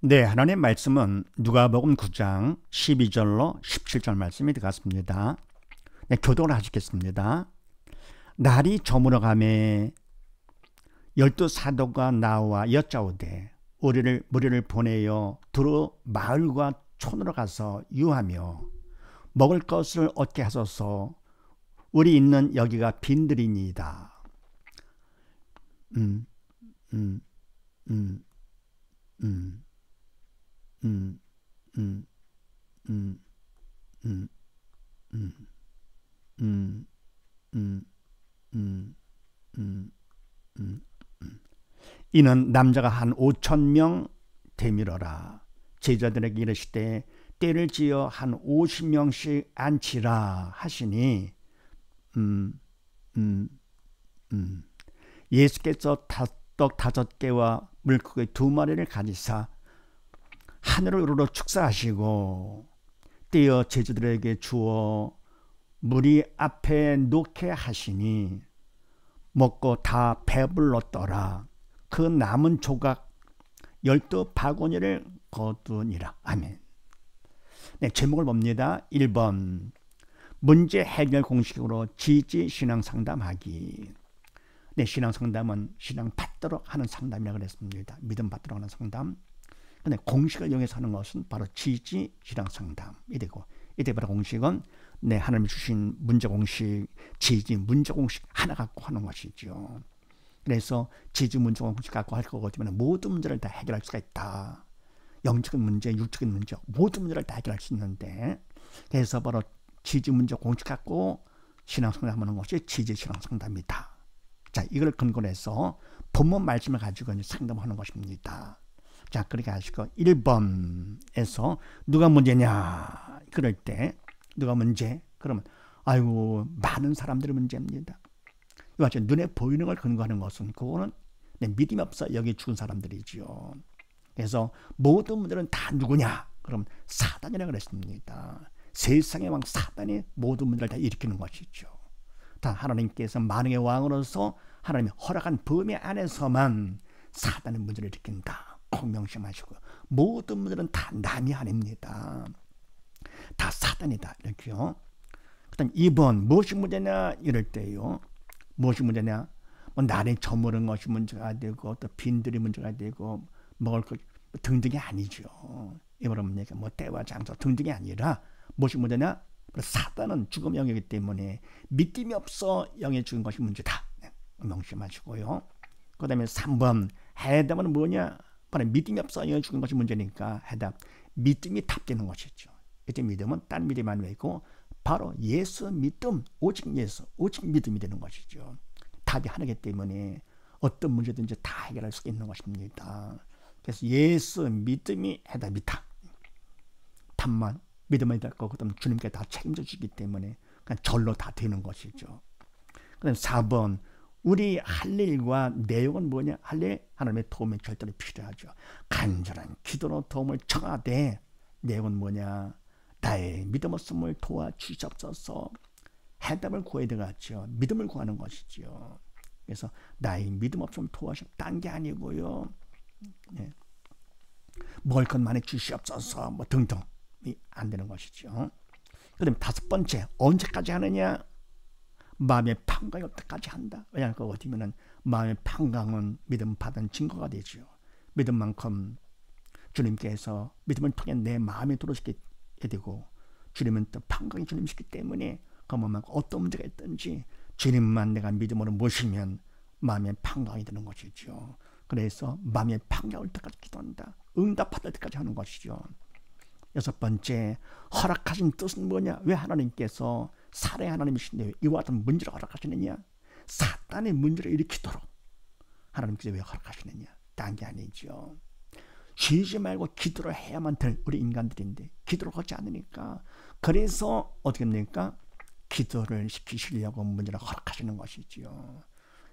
네, 하나님의 말씀은 누가복음 9장 12절로 17절 말씀이 들어갔습니다. 네, 교독을 하시겠습니다. 날이 저물어가매 12 사도가 나와 여짜오되 우리를 무리를 보내어 두루 마을과 촌으로 가서 유하며 먹을 것을 얻게 하소서. 우리 있는 여기가 빈들이니이다. 음, 음, 음, 음, 음, 음, 음, 음, 음, 음, 음, 음, 음, 음. 이는 남자가 한 5,000명 되밀어라. 제자들에게 이르시되 때를 지어 한 50명씩 앉히라 하시니 음, 음, 음. 예수께서 떡 5개와 물고기 2마리를 가지사 하늘을 우러러 축사하시고 떼어 제자들에게 주어 무리 앞에 놓게 하시니 먹고 다 배불렀더라. 그 남은 조각 12바구니를 거두니라. 아멘. 네, 제목을 봅니다. 1번 문제 해결 공식으로 지지 신앙 상담하기. 네, 신앙 상담은 신앙 받도록 하는 상담이라고 그랬습니다. 믿음 받도록 하는 상담. 근데 공식을 이용해서 하는 것은 바로 지지 신앙 상담이 되고, 이때 바로 공식은 네, 하나님이 주신 문제 공식, 지지 문제 공식 하나 갖고 하는 것이죠. 그래서 지지 문제 공식 갖고 할 거거든요. 모든 문제를 다 해결할 수가 있다. 영적인 문제, 육적인 문제, 모든 문제를 다 해결할 수 있는데, 그래서 바로 지지 문제 공식 갖고 신앙 상담하는 것이 지지 신앙 상담이다. 자, 이걸 근거로 해서 본문 말씀을 가지고 상담하는 것입니다. 자, 그렇게 하시고 1번에서 누가 문제냐? 그럴 때 누가 문제? 그러면 아이고 많은 사람들의 문제입니다. 이거 눈에 보이는 걸 근거하는 것은 그거는 믿음이 없어 여기 죽은 사람들이지요. 그래서 모든 문제는 다 누구냐? 그럼 사단이라고 그랬습니다. 세상의 왕 사단이 모든 문제를 다 일으키는 것이죠. 다 하나님께서 만왕의 왕으로서 하나님이 허락한 범위 안에서만 사단의 문제를 일으킨다. 꼭 명심하시고요. 모든 문제는 다 남이 아닙니다. 다 사단이다. 이렇게요. 그다음 2번 무엇이 문제냐 이럴 때요. 무엇이 문제냐? 뭐 날이 저무른 것이 문제가 되고 또 빈들이 문제가 되고 먹을 것 등등이 아니죠. 이 말은 뭐 때와 장소 등등이 아니라 무엇이 문제냐? 사단은 죽음 영이기 때문에 믿음이 없어 영에 죽은 것이 문제다. 명심하시고요. 그 다음에 3번 해답은 뭐냐? 바로 믿음이 없어 영에 죽은 것이 문제니까 해답 믿음이 답되는 것이죠. 이때 믿음은 딴 믿음이 아니고 바로 예수 믿음, 오직 예수, 오직 믿음이 되는 것이죠. 답이 하나이기 때문에 어떤 문제든지 다 해결할 수 있는 것입니다. 그래서 예수 믿음이 해답이다. 답만 믿음이 될 거고 그다음 주님께 다 책임져 주기 때문에 그냥 절로 다 되는 것이죠. 그다음 4번 우리 할 일과 내용은 뭐냐? 할 일 하나님의 도움이 절대로 필요하죠. 간절한 기도로 도움을 청하되 내용은 뭐냐? 나의 믿음 없음을 도와주시옵소서. 해답을 구해야 되겠죠. 믿음을 구하는 것이죠. 그래서 나의 믿음 없음을 도와주시옵소서 게 아니고요. 네. 먹을 것 많이 주시옵소서 뭐 등등 안 되는 것이죠. 그 다음에 5번째 언제까지 하느냐? 마음의 평강이 올 때까지 한다. 왜냐하면 그거 어디면은 마음의 평강은 믿음 받은 증거가 되죠. 믿음만큼 주님께서 믿음을 통해 내 마음에 들어오시게 되고 주님은 또 평강이 주님이시기 때문에 그만큼 어떤 문제가 있든지 주님만 내가 믿음으로 모시면 마음의 평강이 되는 것이죠. 그래서 마음의 평강이 올 때까지 기도한다. 응답 받을 때까지 하는 것이죠. 6번째 허락하신 뜻은 뭐냐? 왜 하나님께서 사랑의 하나님이신데 이와 같은 문제를 허락하시느냐? 사단의 문제를 일으키도록 하나님께서 왜 허락하시느냐? 딴 게 아니죠. 쉬지 말고 기도를 해야만 될 우리 인간들인데 기도를 하지 않으니까 그래서 어떻게 됩니까? 기도를 시키시려고 문제를 허락하시는 것이죠.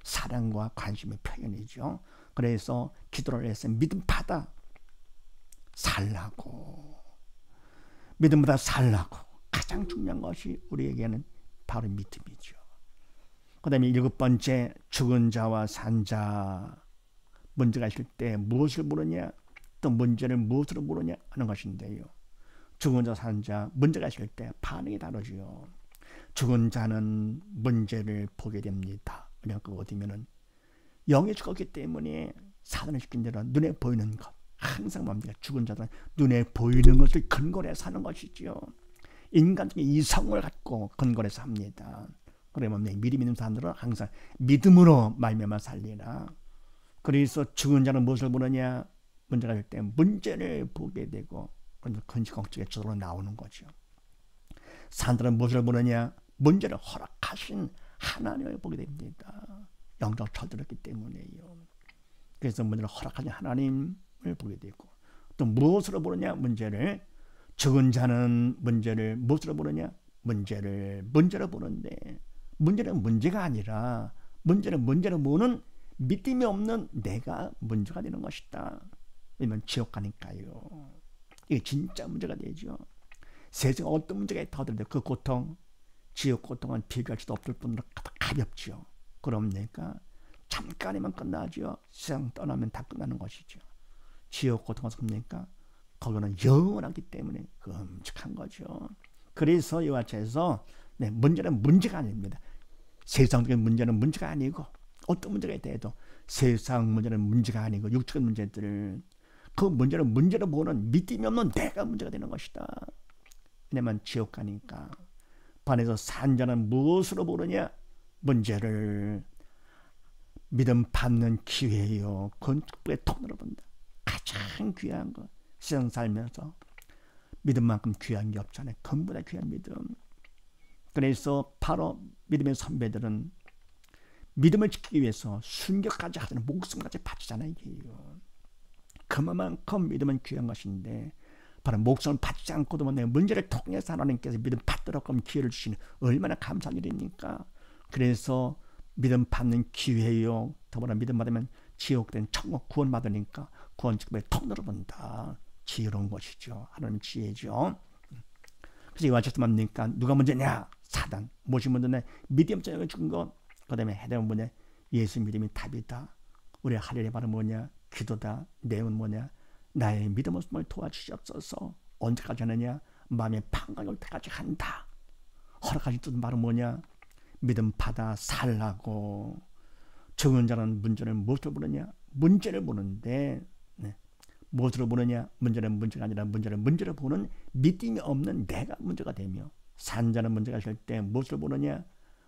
사랑과 관심의 표현이죠. 그래서 기도를 해서 믿음 받아 살라고 믿음보다 살라고 가장 중요한 것이 우리에게는 바로 믿음이죠. 그 다음에 7번째 죽은 자와 산 자 문제가 있을 때 무엇을 물으냐? 또 문제를 무엇으로 보느냐 하는 것인데요. 죽은 자 사는 자 문제가 있을 때 반응이 다르지요. 죽은 자는 문제를 보게 됩니다. 왜냐하면 그거 어디면은 영이 죽었기 때문에 사단을 시킨 대로 눈에 보이는 것, 항상 뭡니까? 죽은 자들은 눈에 보이는 것을 근거로 해서 사는 것이지요. 인간적인 이성을 갖고 근거로 해서 합니다. 그러면 미리 믿는 사람들은 항상 믿음으로 말미암아 살리라. 그래서 죽은 자는 무엇을 보느냐? 문제가 될 때 문제를 보게 되고 근심 걱정에 저절로 나오는 거죠. 사람들은 무엇을 보느냐? 문제를 허락하신 하나님을 보게 됩니다. 영적 철들었기 때문에요. 그래서 문제를 허락하신 하나님을 보게 되고 또 무엇으로 보느냐? 문제를 죽은 자는 문제를 무엇으로 보느냐? 문제로 보는데 문제는 문제가 아니라 문제를 보는 믿음이 없는 내가 문제가 되는 것이다. 왜냐면 지옥 가니까요. 이게 진짜 문제가 되죠. 세상에 어떤 문제가 있다 하더라도 그 고통, 지옥 고통은 비교할 수도 없을 뿐더러 가볍죠. 그럽니까? 잠깐이면 끝나죠. 세상 떠나면 다 끝나는 것이죠. 지옥 고통은 섭니까? 거기는 영원하기 때문에 끔찍한 거죠. 그래서 이와 같이해서 문제는 문제가 아닙니다. 세상적인 문제는 문제가 아니고 어떤 문제가 있다 해도 세상 문제는 문제가 아니고 육적인 문제들 그 문제는 문제로 보는 믿음이 없는 내가 문제가 되는 것이다. 왜냐면 지옥 가니까. 반에서 산 자는 무엇으로 보느냐? 문제를 믿음 받는 기회예요. 건축부의 통로로 본다. 가장 귀한 것. 세상 살면서 믿음만큼 귀한 게 없잖아요. 전부 다 귀한 믿음. 그래서 바로 믿음의 선배들은 믿음을 지키기 위해서 순교까지 하는 목숨까지 바치잖아요. 이게요. 그만큼 믿음은 귀한 것인데 바로 목숨을 바치지 않고도 내 문제를 통해서 하나님께서 믿음 받도록 기회를 주시는 얼마나 감사한 일입니까? 그래서 믿음 받는 기회요. 더불어 믿음 받으면 지옥된 천국 구원 받으니까 구원 직분의 통로로 본다. 지혜로운 것이죠. 하나님 지혜죠. 그래서 이와 같이 뭡니까? 누가 문제냐? 사단. 무엇이 문제냐? 믿음 저녁을 준 것. 그 다음에 해답은 뭐냐? 예수 믿음이 답이다. 우리 할 일이 바로 뭐냐? 기도다. 내용은 뭐냐? 나의 믿음을 도와주시옵소서. 언제까지 하느냐? 마음의 판단이 올 때까지 한다. 허락하신 뜻은 바로 뭐냐? 믿음 받아 살라고. 죽은 자는 문제를 무엇으로 보느냐? 문제를 보는데 무엇으로 보느냐? 문제는 문제가 아니라 문제를 보는 믿음이 없는 내가 문제가 되며 산 자는 문제가 있을 때 무엇을 보느냐?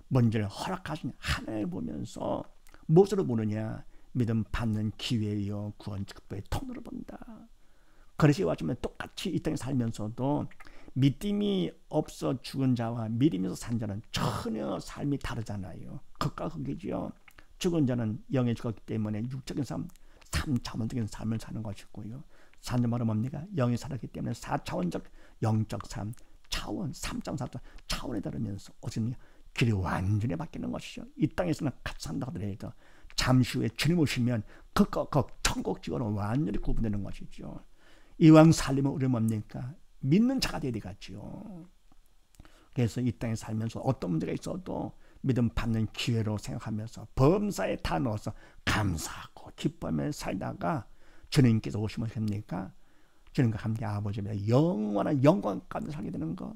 문제를 허락하신 하나님을 보면서 무엇으로 보느냐? 믿음 받는 기회요. 구원 직분의 통로로 본다. 그릇이 와주면 똑같이 이 땅에 살면서도 믿음이 없어 죽은 자와 믿음이 있어 산 자는 전혀 삶이 다르잖아요. 극과 극이지요. 죽은 자는 영에 죽었기 때문에 육적인 삶, 3차원적인 삶을 사는 것이고요. 산 자 말은 뭡니까? 영이 살았기 때문에 4차원적 영적 삶, 차원, 3.4 차원에 다르면서 어쨌든 길이 완전히 바뀌는 것이죠. 이 땅에서는 같이 산다 하더라도 잠시 후에 주님 오시면 극과 극 천국 지구는 완전히 구분되는 것이죠. 이왕 살리면 우리 뭡니까? 믿는 자가 되어야겠죠. 그래서 이 땅에 살면서 어떤 문제가 있어도 믿음 받는 기회로 생각하면서 범사에 다 넣어서 감사하고 기뻐하며 살다가 주님께서 오시면 됩니까? 주님과 함께 아버지의 영원한 영광 가운데 살게 되는 것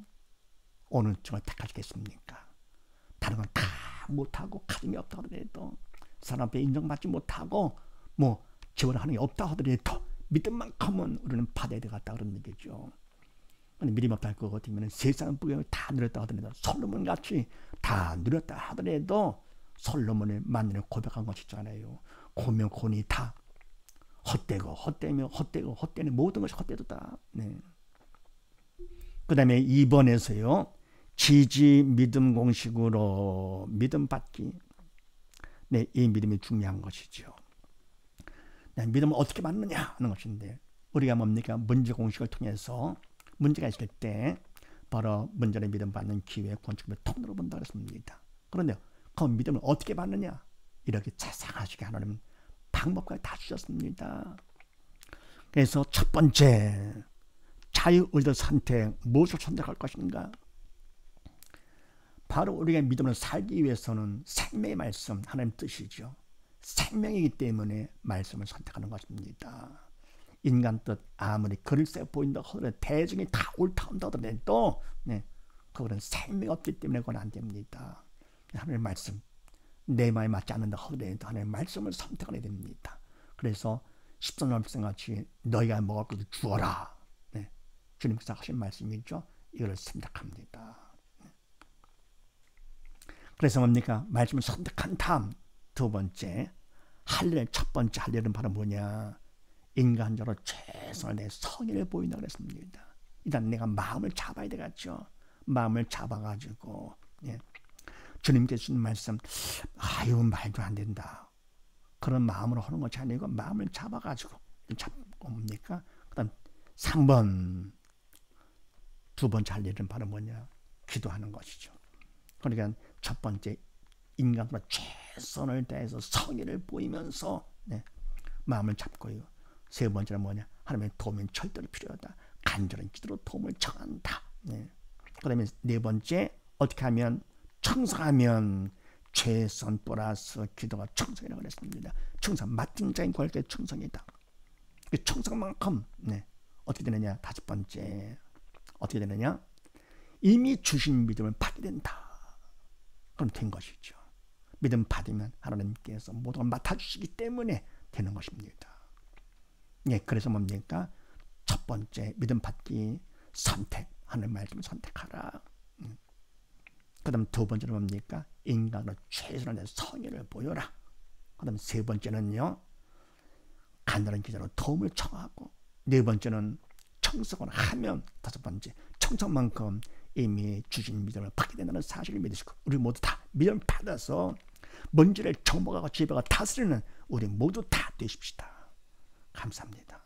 어느 쪽을 택하시겠습니까? 다른 건 다 못하고 가짐이 없다 하더라도 사람 앞에 인정받지 못하고 뭐 지원하는 게 없다 하더라도 믿음만큼은 우리는 받아야 되겠다 그런 얘기죠. 근데 믿음 없다 할 것 같으면 세상 부경을 다 누렸다 하더라도 솔로몬 같이 다 누렸다 하더라도 솔로몬의 만년에 고백한 것이 있잖아요. 고명곤이 다 헛되고 헛되며 헛되고 헛되는 모든 것이 헛되도다. 네. 그 다음에 2번에서요. 지지 믿음 공식으로 믿음 받기. 네, 이 믿음이 중요한 것이죠. 네, 믿음을 어떻게 받느냐 하는 것인데 우리가 뭡니까? 문제 공식을 통해서 문제가 있을 때 바로 문제를 믿음 받는 기회 건축을 통로로 본다 그랬습니다. 그런데 그 믿음을 어떻게 받느냐? 이렇게 자상하시게 하나님은 방법까지 다 주셨습니다. 그래서 첫 번째 자유의지의 선택, 무엇을 선택할 것인가? 바로 우리가 믿음을 살기 위해서는 생명의 말씀, 하나님 뜻이죠. 생명이기 때문에 말씀을 선택하는 것입니다. 인간 뜻 아무리 그럴싸해 보인다고 하더라도 대중이 다 옳다 하더라도 네, 그거는 삶이 없기 때문에 그건 안 됩니다. 하나님의 말씀 내 마음에 맞지 않는다 하더라도 하나님의 말씀을 선택해야 됩니다. 그래서 13절 말씀같이 너희가 먹을 것을 주어라. 네, 주님께서 하신 말씀이죠. 이걸 선택합니다. 그래서 뭡니까? 말씀을 선택한 다음 두 번째 할 일, 첫 번째 할 일은 바로 뭐냐? 인간적으로 최선을 내 성의를 보인다 그랬습니다. 일단 내가 마음을 잡아야 되겠죠. 마음을 잡아가지고 예. 주님께서 주신 말씀 아유 말도 안 된다. 그런 마음으로 하는 것이 아니고 마음을 잡아가지고 잡고 뭡니까? 그 다음 3번 두 번째 할 일은 바로 뭐냐? 기도하는 것이죠. 그러니까 첫 번째 인간으로 최선을 다해서 성의를 보이면서 네, 마음을 잡고요. 세 번째는 뭐냐? 하나님의 도움이 절대로 필요하다. 간절한 기도로 도움을 청한다. 네. 그 다음에 네 번째 어떻게 하면 청성하면 최선 플러스 기도가 청성이라고 했습니다. 청성 맡은 자인 관계 청성이다. 그 청성만큼 네, 어떻게 되느냐? 다섯 번째 어떻게 되느냐? 이미 주신 믿음을 받게 된다. 그럼 된 것이죠. 믿음 받으면 하나님께서 모든 걸 맡아주시기 때문에 되는 것입니다. 예, 그래서 뭡니까? 첫 번째 믿음 받기 선택, 하나님의 말씀을 선택하라. 그 다음 두 번째는 뭡니까? 인간으로 최선을 다해 성의를 보여라. 그 다음 세 번째는요, 간단한 기도로 도움을 청하고, 네 번째는 청성을 하면, 다섯 번째 청성만큼 이미 주신 믿음을 받게 된다는 사실을 믿으시고, 우리 모두 다 믿음을 받아서 먼지를 정복하고 지배가 다스리는 우리 모두 다 되십시다. 감사합니다.